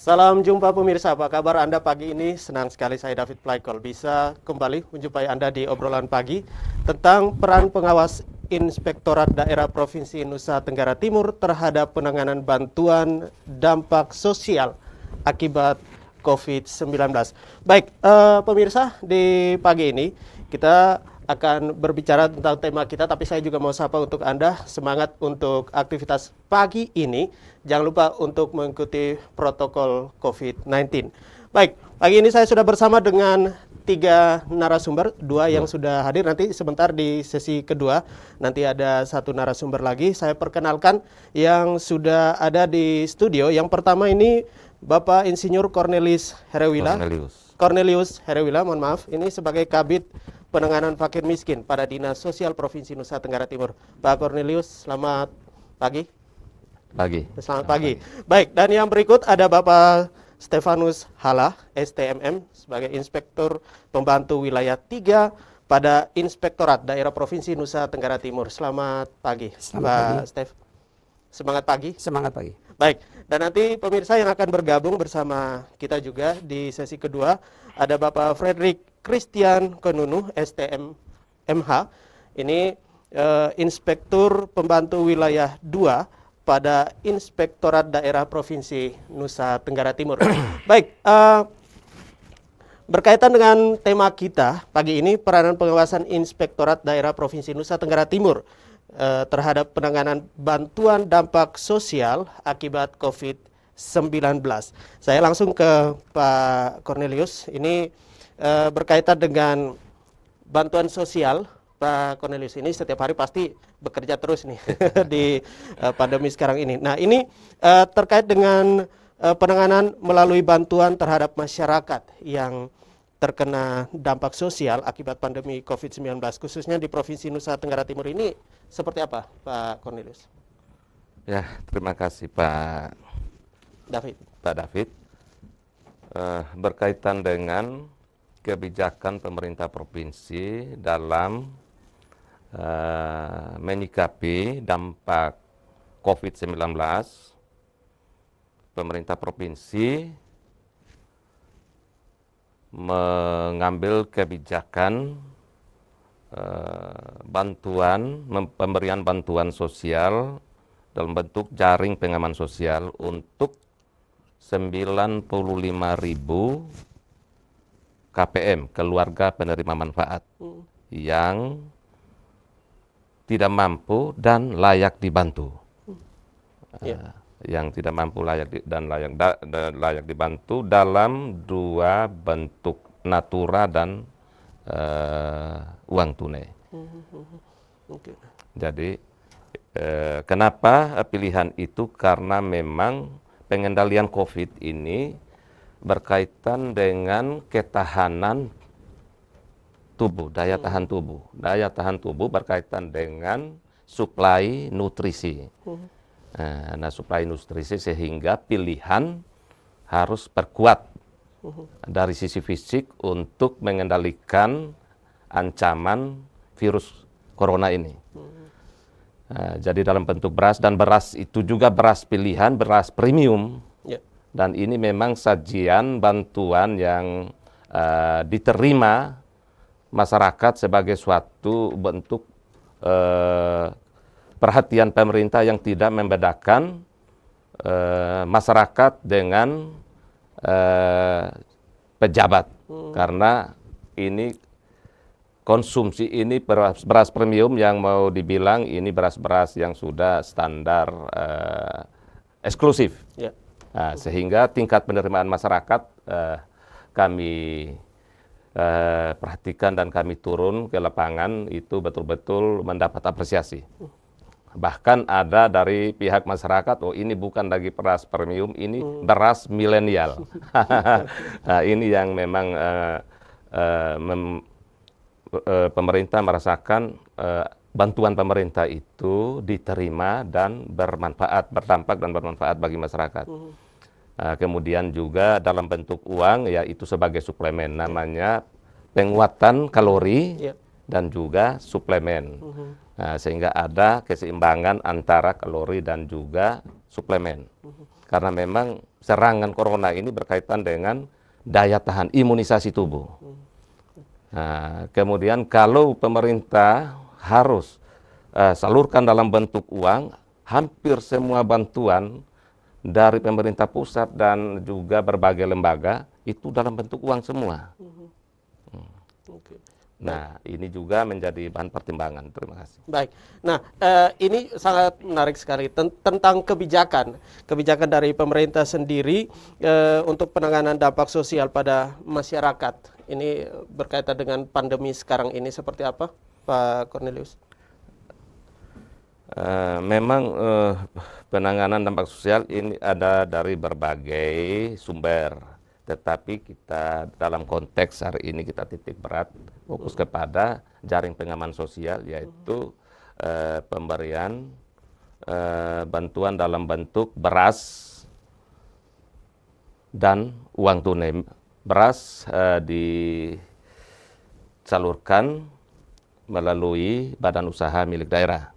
Salam jumpa pemirsa, apa kabar Anda pagi ini? Senang sekali saya David Plaikol bisa kembali menjumpai Anda di obrolan pagi tentang peran pengawas Inspektorat Daerah Provinsi Nusa Tenggara Timur terhadap penanganan bantuan dampak sosial akibat COVID-19. Baik, pemirsa, di pagi ini kita akan berbicara tentang tema kita, tapi saya juga mau sapa untuk Anda, semangat untuk aktivitas pagi ini. Jangan lupa untuk mengikuti protokol COVID-19. Baik, pagi ini saya sudah bersama dengan 3 narasumber, 2 yang sudah hadir, nanti sebentar di sesi kedua, nanti ada 1 narasumber lagi. Saya perkenalkan yang sudah ada di studio. Yang pertama ini Bapak Insinyur Cornelius Herewila. Cornelius Herewila, mohon maaf, ini sebagai Kabid Penanganan Fakir Miskin pada Dinas Sosial Provinsi Nusa Tenggara Timur. Pak Cornelius, selamat pagi. Selamat pagi. Baik, dan yang berikut ada Bapak Stefanus Hala, STMM, sebagai Inspektur Pembantu Wilayah 3 pada Inspektorat Daerah Provinsi Nusa Tenggara Timur. Selamat pagi, Pak Stef. Semangat pagi. Semangat pagi. Baik, dan nanti pemirsa yang akan bergabung bersama kita juga di sesi kedua ada Bapak Frederick Christian Konunu, STM MH. Ini Inspektur Pembantu Wilayah 2 pada Inspektorat Daerah Provinsi Nusa Tenggara Timur. Baik, berkaitan dengan tema kita pagi ini, peranan pengawasan Inspektorat Daerah Provinsi Nusa Tenggara Timur terhadap penanganan bantuan dampak sosial akibat COVID-19. Saya langsung ke Pak Cornelius. Ini berkaitan dengan bantuan sosial. Pak Cornelius, ini setiap hari pasti bekerja terus nih di pandemi sekarang ini. Nah, ini terkait dengan penanganan melalui bantuan terhadap masyarakat yang terkena dampak sosial akibat pandemi COVID-19, khususnya di Provinsi Nusa Tenggara Timur ini, seperti apa, Pak Cornelius? Ya, terima kasih Pak David. Berkaitan dengan kebijakan pemerintah provinsi dalam menyikapi dampak COVID-19, pemerintah provinsi mengambil kebijakan pemberian bantuan sosial dalam bentuk jaring pengaman sosial untuk 95.000 KPM, keluarga penerima manfaat, yang tidak mampu dan layak dibantu. Yang tidak mampu layak dibantu dalam 2 bentuk, natura dan uang tunai. Jadi kenapa pilihan itu? Karena memang pengendalian COVID ini berkaitan dengan ketahanan tubuh, daya tahan tubuh. Daya tahan tubuh berkaitan dengan suplai nutrisi. Nah, suplai nutrisi sehingga pilihan harus perkuat dari sisi fisik untuk mengendalikan ancaman virus corona ini. Jadi dalam bentuk beras, dan beras itu juga beras pilihan, beras premium. Dan ini memang sajian bantuan yang diterima masyarakat sebagai suatu bentuk perhatian pemerintah yang tidak membedakan masyarakat dengan pejabat. Karena ini konsumsi ini beras premium yang mau dibilang ini beras-beras yang sudah standar eksklusif. Nah, sehingga tingkat penerimaan masyarakat kami perhatikan dan kami turun ke lapangan itu betul-betul mendapat apresiasi. Bahkan ada dari pihak masyarakat, oh ini bukan lagi beras premium, ini beras milenial. Nah, ini yang memang pemerintah merasakan bantuan pemerintah itu diterima dan bermanfaat, berdampak dan bermanfaat bagi masyarakat. Kemudian juga dalam bentuk uang, yaitu sebagai suplemen, namanya penguatan kalori dan juga suplemen. Sehingga ada keseimbangan antara kalori dan juga suplemen. Karena memang serangan corona ini berkaitan dengan daya tahan imunisasi tubuh. Nah, kemudian kalau pemerintah harus salurkan dalam bentuk uang, hampir semua bantuan dari pemerintah pusat dan juga berbagai lembaga itu dalam bentuk uang semua. Oke. Nah, ini juga menjadi bahan pertimbangan. Terima kasih. Baik. Nah, ini sangat menarik sekali tentang kebijakan dari pemerintah sendiri untuk penanganan dampak sosial pada masyarakat. Ini berkaitan dengan pandemi sekarang ini seperti apa, Pak Cornelius? Memang penanganan dampak sosial ini ada dari berbagai sumber. Tetapi kita dalam konteks hari ini kita titik berat fokus kepada jaring pengaman sosial, yaitu pemberian bantuan dalam bentuk beras dan uang tunai. Beras disalurkan melalui badan usaha milik daerah.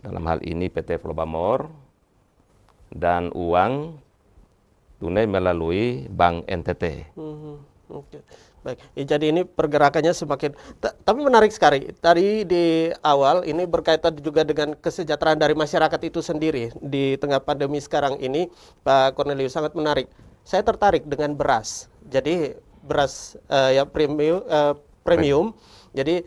Dalam hal ini PT Flobamor, dan uang tunai melalui Bank NTT. Oke. Baik, ya, jadi ini pergerakannya semakin, tapi menarik sekali. Tadi di awal ini berkaitan juga dengan kesejahteraan dari masyarakat itu sendiri di tengah pandemi sekarang ini, Pak Cornelius, sangat menarik. Saya tertarik dengan beras. Jadi beras yang premium. Jadi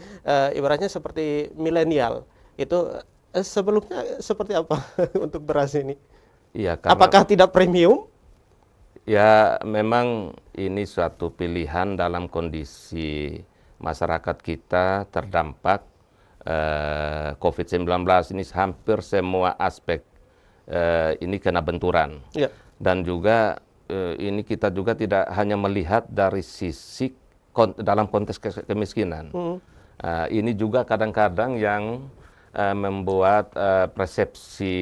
ibaratnya seperti milenial. Itu sebelumnya seperti apa untuk beras ini? Iya, karena apakah tidak premium? Ya, memang ini suatu pilihan dalam kondisi masyarakat kita terdampak COVID-19. Ini hampir semua aspek ini kena benturan. Ya. Dan juga ini kita juga tidak hanya melihat dari sisi dalam konteks kemiskinan. Ini juga kadang-kadang yang membuat persepsi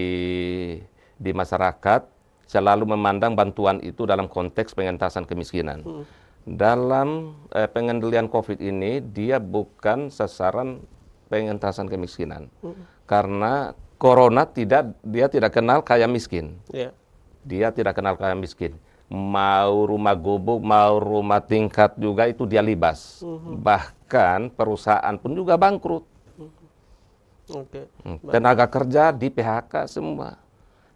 di masyarakat selalu memandang bantuan itu dalam konteks pengentasan kemiskinan. Dalam pengendalian COVID ini, dia bukan sasaran pengentasan kemiskinan. Karena corona dia tidak kenal kaya miskin. Yeah. Dia tidak kenal kaya miskin. Mau rumah gubuk, mau rumah tingkat juga itu dia libas. Bahkan perusahaan pun juga bangkrut. Tenaga kerja di PHK semua.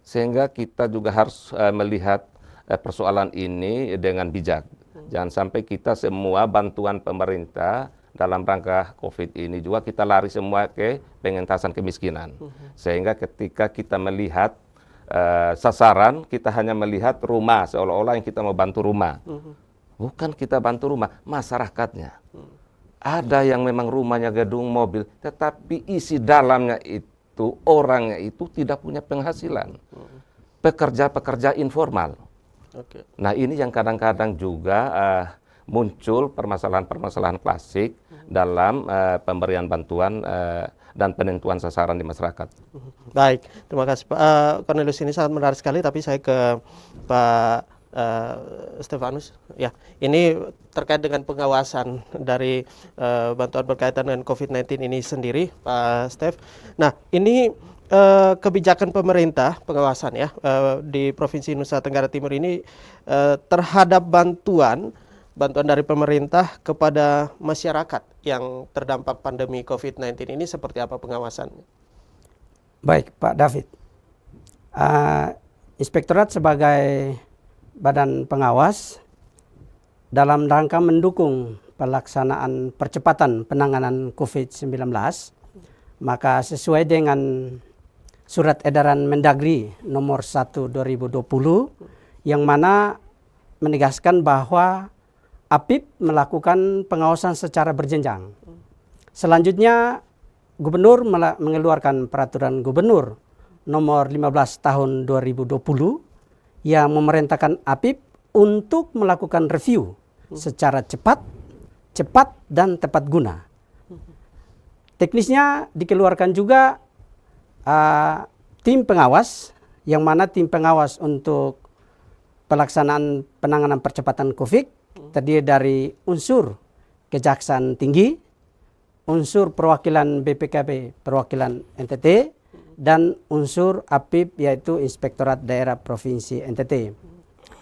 Sehingga kita juga harus melihat persoalan ini dengan bijak. Jangan sampai kita semua bantuan pemerintah dalam rangka COVID ini juga kita lari semua ke pengentasan kemiskinan. Sehingga ketika kita melihat sasaran, kita hanya melihat rumah, seolah-olah yang kita mau bantu rumah. Bukan kita bantu rumah, masyarakatnya. Ada yang memang rumahnya gedung, mobil, tetapi isi dalamnya itu orangnya itu tidak punya penghasilan, pekerja-pekerja informal. Nah, ini yang kadang-kadang juga muncul permasalahan-permasalahan klasik dalam pemberian bantuan dan penentuan sasaran di masyarakat. Baik, terima kasih Pak Cornelius, ini sangat menarik sekali. Tapi saya ke Pak Stefanus. Ya, ini terkait dengan pengawasan dari bantuan berkaitan dengan COVID-19 ini sendiri, Pak Stef. Nah, ini kebijakan pemerintah pengawasan ya di Provinsi Nusa Tenggara Timur ini terhadap bantuan dari pemerintah kepada masyarakat yang terdampak pandemi COVID-19 ini seperti apa pengawasannya? Baik, Pak David. Inspektorat sebagai badan pengawas dalam rangka mendukung pelaksanaan percepatan penanganan COVID-19, maka sesuai dengan Surat Edaran Mendagri nomor 1 2020 yang mana menegaskan bahwa APIP melakukan pengawasan secara berjenjang. Selanjutnya, Gubernur mengeluarkan Peraturan Gubernur nomor 15 tahun 2020 yang memerintahkan APIP untuk melakukan review secara cepat dan tepat guna. Teknisnya dikeluarkan juga tim pengawas, yang mana tim pengawas untuk pelaksanaan penanganan percepatan COVID terdiri dari unsur Kejaksaan Tinggi, unsur perwakilan BPKB, perwakilan NTT, dan unsur APIP yaitu Inspektorat Daerah Provinsi NTT.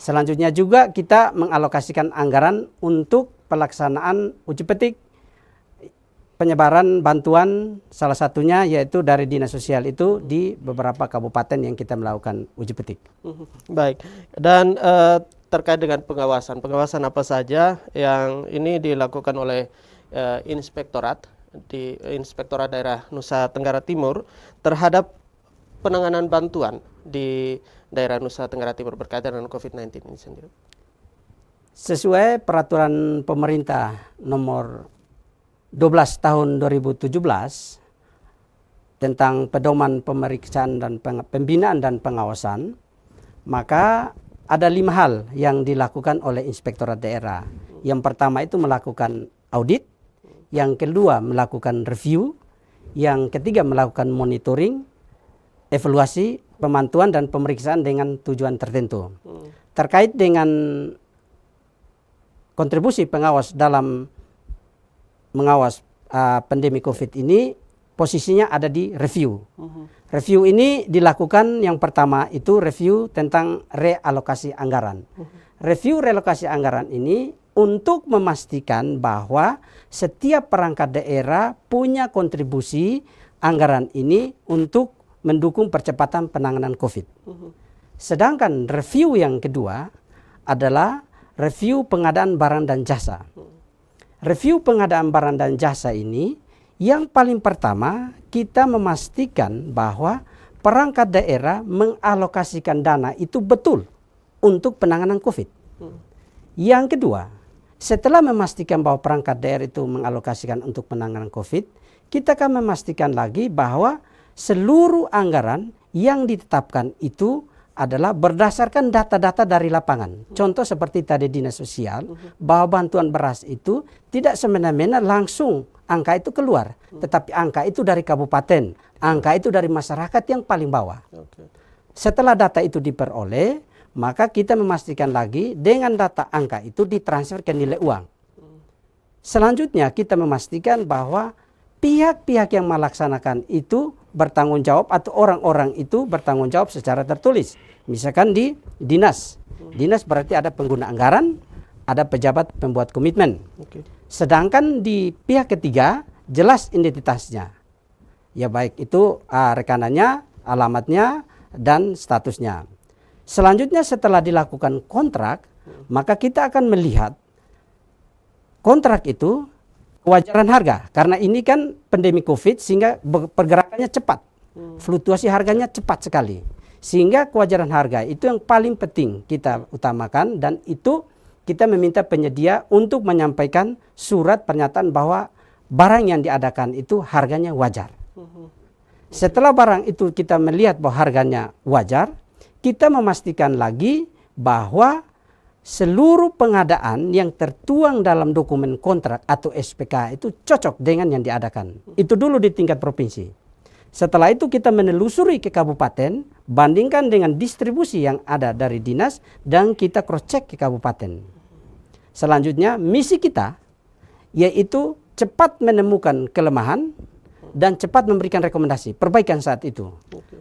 Selanjutnya juga kita mengalokasikan anggaran untuk pelaksanaan uji petik penyebaran bantuan, salah satunya yaitu dari Dinas Sosial itu di beberapa kabupaten yang kita melakukan uji petik. Baik, dan terkait dengan pengawasan apa saja yang ini dilakukan oleh Inspektorat Daerah Nusa Tenggara Timur terhadap penanganan bantuan di daerah Nusa Tenggara Timur berkaitan dengan COVID-19 ini sendiri? Sesuai peraturan pemerintah nomor 12 tahun 2017 tentang pedoman pemeriksaan dan pembinaan dan pengawasan, maka ada 5 hal yang dilakukan oleh Inspektorat Daerah. Yang pertama itu melakukan audit, yang kedua melakukan review, yang ketiga melakukan monitoring, evaluasi, pemantauan dan pemeriksaan dengan tujuan tertentu. Terkait dengan kontribusi pengawas dalam mengawas pandemi COVID ini, posisinya ada di review. Review ini dilakukan yang pertama itu review tentang realokasi anggaran. Review realokasi anggaran ini untuk memastikan bahwa setiap perangkat daerah punya kontribusi anggaran ini untuk mendukung percepatan penanganan COVID. Sedangkan review yang kedua adalah review pengadaan barang dan jasa. Review pengadaan barang dan jasa ini yang paling pertama kita memastikan bahwa perangkat daerah mengalokasikan dana itu betul untuk penanganan COVID. Yang kedua, setelah memastikan bahwa perangkat daerah itu mengalokasikan untuk penanganan COVID, kita akan memastikan lagi bahwa seluruh anggaran yang ditetapkan itu adalah berdasarkan data-data dari lapangan. Contoh seperti tadi Dinas Sosial, bahwa bantuan beras itu tidak semena-mena langsung angka itu keluar. Tetapi angka itu dari kabupaten, angka itu dari masyarakat yang paling bawah. Setelah data itu diperoleh, maka kita memastikan lagi dengan data angka itu ditransfer ke nilai uang. Selanjutnya kita memastikan bahwa pihak-pihak yang melaksanakan itu bertanggung jawab atau orang-orang itu bertanggung jawab secara tertulis. Misalkan di dinas. Dinas berarti ada pengguna anggaran, ada pejabat pembuat komitmen. Sedangkan di pihak ketiga jelas identitasnya. Ya baik itu rekanannya, alamatnya, dan statusnya. Selanjutnya setelah dilakukan kontrak, maka kita akan melihat kontrak itu kewajaran harga. Karena ini kan pandemi COVID sehingga pergerakannya cepat. Fluktuasi harganya cepat sekali. Sehingga kewajaran harga itu yang paling penting kita utamakan, dan itu kita meminta penyedia untuk menyampaikan surat pernyataan bahwa barang yang diadakan itu harganya wajar. Setelah barang itu kita melihat bahwa harganya wajar, kita memastikan lagi bahwa seluruh pengadaan yang tertuang dalam dokumen kontrak atau SPK itu cocok dengan yang diadakan. Itu dulu di tingkat provinsi. Setelah itu kita menelusuri ke kabupaten, bandingkan dengan distribusi yang ada dari dinas, dan kita cross check ke kabupaten. Selanjutnya misi kita yaitu cepat menemukan kelemahan dan cepat memberikan rekomendasi perbaikan saat itu.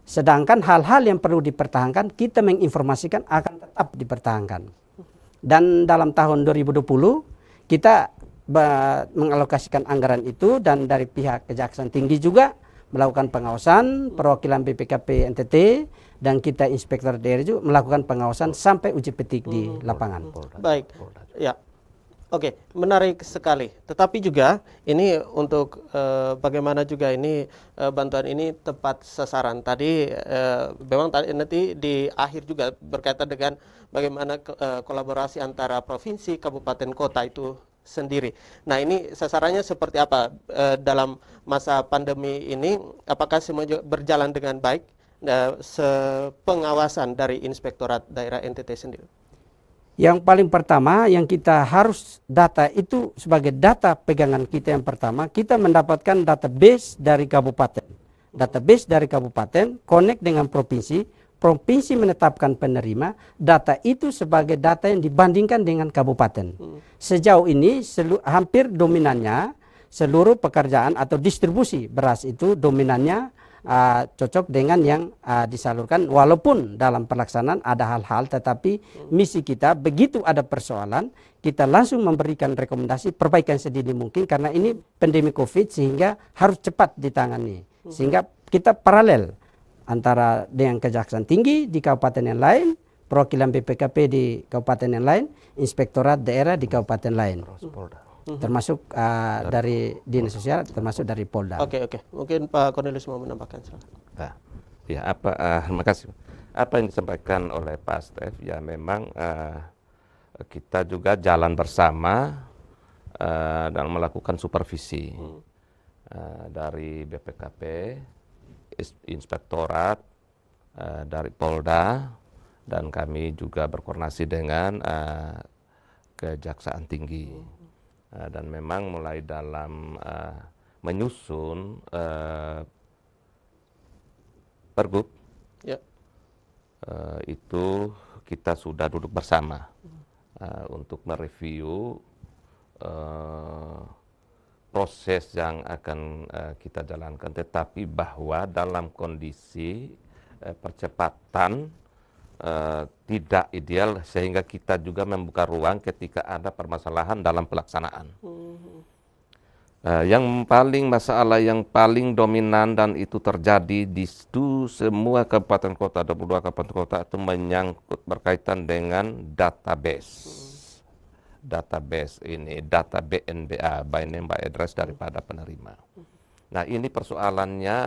Sedangkan hal-hal yang perlu dipertahankan kita menginformasikan akan tetap dipertahankan. Dan dalam tahun 2020 kita mengalokasikan anggaran itu, dan dari pihak Kejaksaan Tinggi juga melakukan pengawasan, perwakilan BPKP NTT dan kita Inspektor Daerah juga melakukan pengawasan sampai uji petik di lapangan. Baik, ya. Oke, menarik sekali. Tetapi juga ini untuk bagaimana juga ini bantuan ini tepat sasaran. Tadi memang nanti di akhir juga berkaitan dengan bagaimana kolaborasi antara provinsi, kabupaten, kota itu sendiri. Nah, ini sasarannya seperti apa dalam masa pandemi ini? Apakah semua berjalan dengan baik? Pengawasan dari Inspektorat Daerah NTT sendiri. Yang paling pertama yang kita harus data itu sebagai data pegangan kita, yang pertama kita mendapatkan database dari kabupaten. Database dari kabupaten connect dengan provinsi, provinsi menetapkan penerima, data itu sebagai data yang dibandingkan dengan kabupaten. Sejauh ini hampir dominannya seluruh pekerjaan atau distribusi beras itu dominannya cocok dengan yang disalurkan, walaupun dalam pelaksanaan ada hal-hal, tetapi misi kita begitu ada persoalan kita langsung memberikan rekomendasi perbaikan sedini mungkin, karena ini pandemi COVID sehingga harus cepat ditangani, sehingga kita paralel antara dengan Kejaksaan Tinggi di kabupaten yang lain, perwakilan BPKP di kabupaten yang lain, inspektorat daerah di kabupaten lain, termasuk dari dinas sosial, termasuk dari Polda. Oke, mungkin Pak Cornelius mau menambahkan. Nah, ya terima kasih. Apa yang disampaikan oleh Pak Stef, ya memang kita juga jalan bersama dan melakukan supervisi dari BPKP, inspektorat, dari Polda, dan kami juga berkoordinasi dengan Kejaksaan Tinggi. Dan memang mulai dalam menyusun pergub itu kita sudah duduk bersama untuk mereview proses yang akan kita jalankan, tetapi bahwa dalam kondisi percepatan tidak ideal, sehingga kita juga membuka ruang ketika ada permasalahan dalam pelaksanaan. Yang paling masalah yang paling dominan dan itu terjadi di semua kabupaten kota, 22 kabupaten kota, itu menyangkut berkaitan dengan database. Database ini, data BNBA, by name by address daripada penerima. Nah, ini persoalannya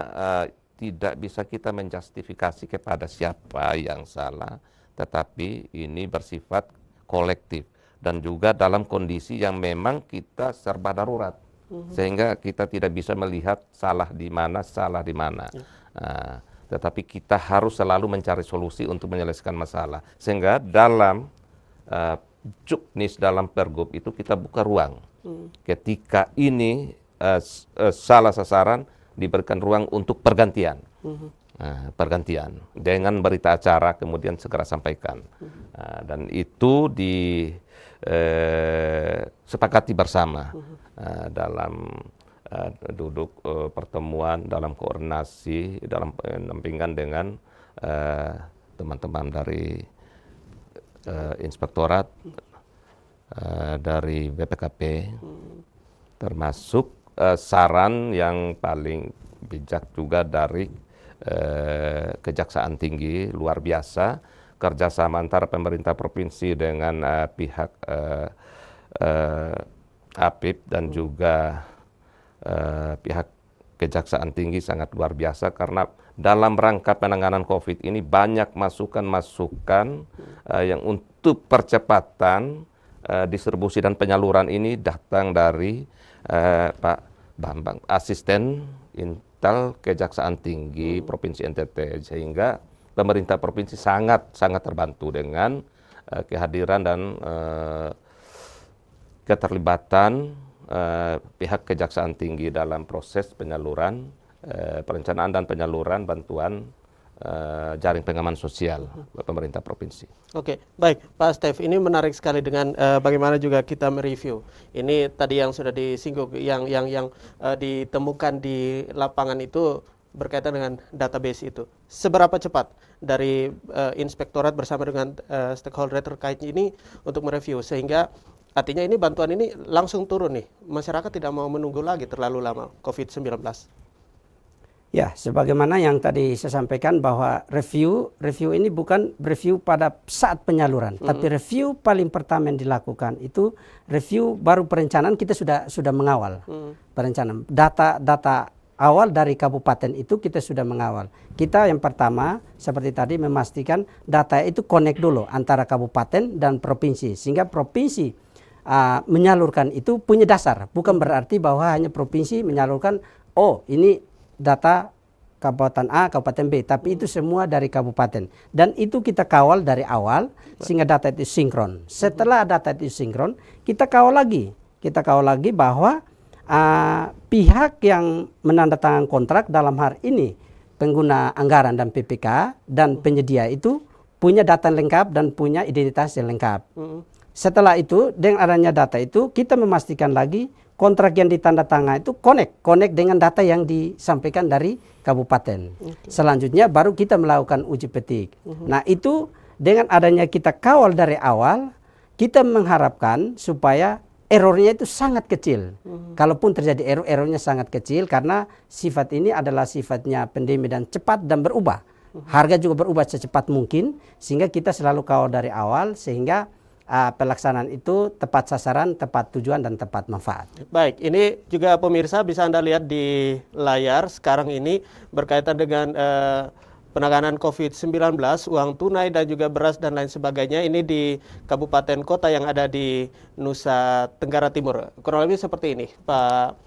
tidak bisa kita menjustifikasi kepada siapa yang salah, tetapi ini bersifat kolektif dan juga dalam kondisi yang memang kita serba darurat, sehingga kita tidak bisa melihat salah di mana. Tetapi kita harus selalu mencari solusi untuk menyelesaikan masalah, sehingga dalam juknis dalam pergub itu kita buka ruang. Ketika ini salah sasaran, diberikan ruang untuk pergantian. Pergantian dengan berita acara, kemudian segera sampaikan. Dan itu disepakati bersama dalam duduk pertemuan, dalam koordinasi, dalam pendampingan dengan teman-teman dari inspektorat, dari BPKP, termasuk saran yang paling bijak juga dari Kejaksaan Tinggi. Luar biasa kerjasama antara pemerintah provinsi dengan pihak APIP dan juga pihak Kejaksaan Tinggi sangat luar biasa, karena dalam rangka penanganan COVID ini banyak masukan-masukan yang untuk percepatan distribusi dan penyaluran ini datang dari Pak Bambang, asisten Intel Kejaksaan Tinggi Provinsi NTT, sehingga pemerintah provinsi sangat terbantu dengan kehadiran dan keterlibatan pihak Kejaksaan Tinggi dalam proses penyaluran, perencanaan dan penyaluran bantuan jaring pengaman sosial pemerintah provinsi. Oke, baik Pak Stef, ini menarik sekali dengan bagaimana juga kita mereview. Ini tadi yang sudah disinggung, yang ditemukan di lapangan itu berkaitan dengan database itu. Seberapa cepat dari inspektorat bersama dengan stakeholder terkait ini untuk mereview, sehingga artinya ini bantuan ini langsung turun nih, masyarakat tidak mau menunggu lagi terlalu lama COVID-19. Ya, sebagaimana yang tadi saya sampaikan bahwa review ini bukan review pada saat penyaluran, tapi review paling pertama yang dilakukan itu review baru perencanaan. Kita sudah mengawal perencanaan. Data awal dari kabupaten itu kita sudah mengawal. Kita yang pertama seperti tadi memastikan data itu connect dulu antara kabupaten dan provinsi, sehingga provinsi menyalurkan itu punya dasar. Bukan berarti bahwa hanya provinsi menyalurkan, oh ini data kabupaten A, kabupaten B, tapi itu semua dari kabupaten. Dan itu kita kawal dari awal sehingga data itu sinkron. Setelah data itu sinkron, kita kawal lagi. Kita kawal lagi bahwa pihak yang menandatangani kontrak, dalam hal ini pengguna anggaran dan PPK dan penyedia itu punya data lengkap dan punya identitas yang lengkap. Setelah itu, dengan adanya data itu, kita memastikan lagi kontrak yang ditandatangani itu connect dengan data yang disampaikan dari kabupaten. Selanjutnya baru kita melakukan uji petik. Nah itu dengan adanya kita kawal dari awal, kita mengharapkan supaya errornya itu sangat kecil. Kalaupun terjadi errornya sangat kecil karena sifat ini adalah sifatnya pandemi dan cepat dan berubah. Harga juga berubah secepat mungkin sehingga kita selalu kawal dari awal sehingga pelaksanaan itu tepat sasaran, tepat tujuan, dan tepat manfaat. Baik, ini juga pemirsa bisa Anda lihat di layar sekarang ini berkaitan dengan penanganan COVID-19, uang tunai dan juga beras dan lain sebagainya. Ini di kabupaten kota yang ada di Nusa Tenggara Timur. Kurang lebih seperti ini, Pak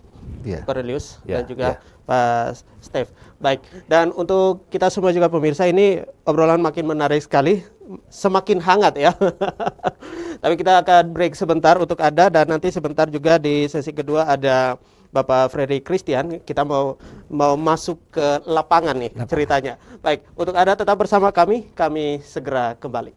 Cornelius dan juga Pak Steve. Baik, dan untuk kita semua juga pemirsa, ini obrolan makin menarik sekali, semakin hangat ya. Tapi kita akan break sebentar untuk Anda, dan nanti sebentar juga di sesi kedua ada Bapak Freddy Christian. Kita mau masuk ke lapangan nih ceritanya. Baik, untuk Anda tetap bersama kami segera kembali.